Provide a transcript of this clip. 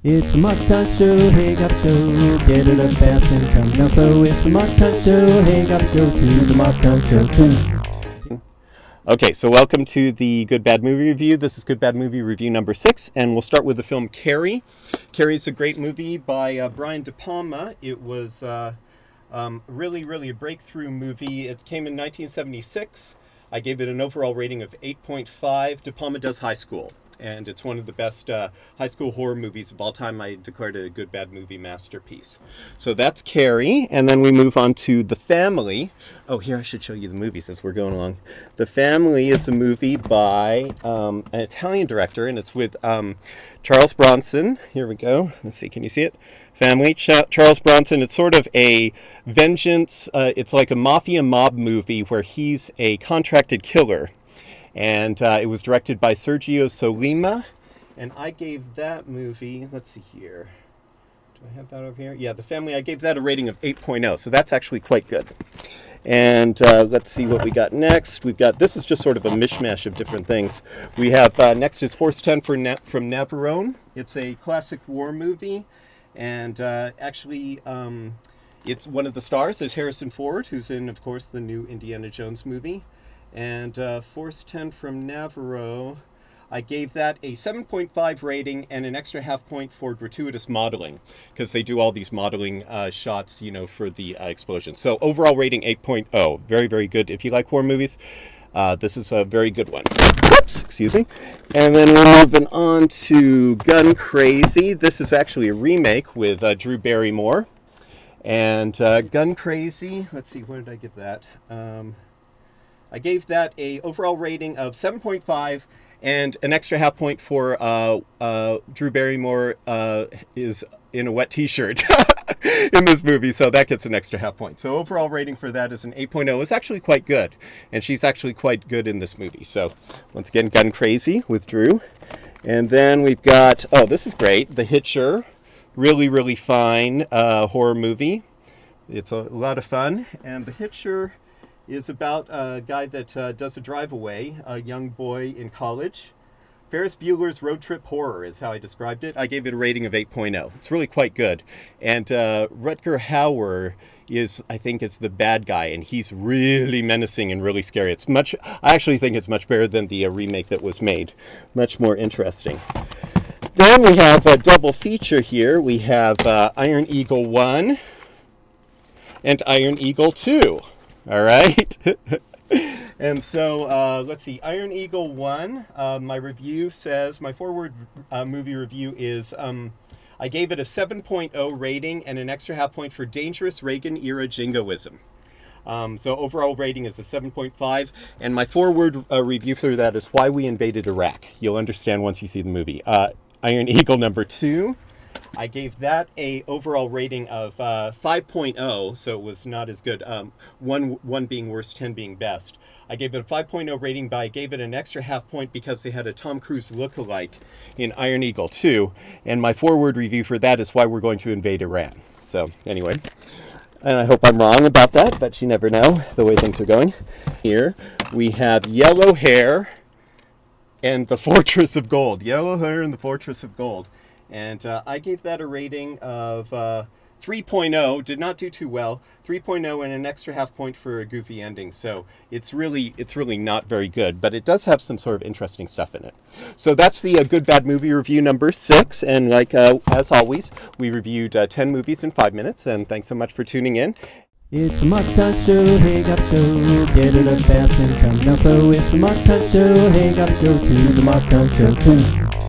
It's the Mark Tyne Show, hey, gotta go, get it up fast and come down. So it's the Mark Tyne Show, hey, gotta go to the Mark Tyne Show too. Okay, so welcome to the Good Bad Movie Review. This is Good Bad Movie Review number 6, and we'll start with the film Carrie. Carrie is a great movie by Brian De Palma. It was really a breakthrough movie. It came in 1976. I gave it an overall rating of 8.5. De Palma does high school, and it's one of the best high school horror movies of all time. I declared it a Good Bad Movie masterpiece. So that's Carrie, and then we move on to The Family. Oh, here, I should show you the movies as we're going along. The Family is a movie by an Italian director, and it's with Charles Bronson. Here we go. Let's see, can you see it? Family, Charles Bronson. It's sort of a vengeance, it's like a mafia mob movie where he's a contracted killer. And it was directed by Sergio Solima, and I gave that movie, let's see here, do I have that over here? Yeah, The Family, I gave that a rating of 8.0, so that's actually quite good. And let's see what we got next. We've got, this is just sort of a mishmash of different things. We have, next is Force 10 from Navarone. It's a classic war movie, and actually, it's one of the stars is Harrison Ford, who's in, of course, the new Indiana Jones movie. And Force 10 from Navarro, I gave that a 7.5 rating and an extra half point for gratuitous modeling, because they do all these modeling shots, you know, for the explosion. So overall rating 8.0. Very good. If you like horror movies, this is a very good one. Whoops, excuse me. And then we're moving on to Gun Crazy. This is actually a remake with Drew Barrymore. And Gun Crazy, let's see, what did I give that? I gave that a overall rating of 7.5 and an extra half point for Drew Barrymore is in a wet t-shirt in this movie, so that gets an extra half point. So overall rating for that is an 8.0. It's actually quite good, and she's actually quite good in this movie. So once again, Gun Crazy with Drew. And then we've got, oh, this is great, The Hitcher. Really fine horror movie. It's a lot of fun, and The Hitcher is about a guy that does a drive-away, a young boy in college. Ferris Bueller's Road Trip Horror is how I described it. I gave it a rating of 8.0. It's really quite good. And Rutger Hauer is, I think, is the bad guy, and he's really menacing and really scary. It's much, I actually think it's much better than the remake that was made. Much more interesting. Then we have a double feature here. We have Iron Eagle 1 and Iron Eagle 2. All right. And so let's see. Iron Eagle 1, my review says, my forward movie review is, I gave it a 7.0 rating and an extra half point for dangerous Reagan-era jingoism. So overall rating is a 7.5, and my forward review for that is Why We Invaded Iraq. You'll understand once you see the movie. Iron Eagle number 2. I gave that a overall rating of 5.0, so it was not as good. One being worst, 10 being best. I gave it a 5.0 rating, but I gave it an extra half point because they had a Tom Cruise lookalike in Iron Eagle 2. And my forward review for that is Why We're Going to Invade Iran. So anyway, and I hope I'm wrong about that, but you never know the way things are going. Here we have Yellow Hair and the Fortress of Gold. Yellow Hair and the Fortress of Gold. And I gave that a rating of 3.0. Did not do too well. 3.0 and an extra half point for a goofy ending. So it's really not very good, but it does have some sort of interesting stuff in it. So that's the Good Bad Movie Review number 6. And like as always, we reviewed 10 movies in 5 minutes. And thanks so much for tuning in. It's the Mark Tyne Show, hey, gotta go, get it up fast and come down. So it's the Mark Tyne Show, hey, gotta go to the Mark Tyne Show too.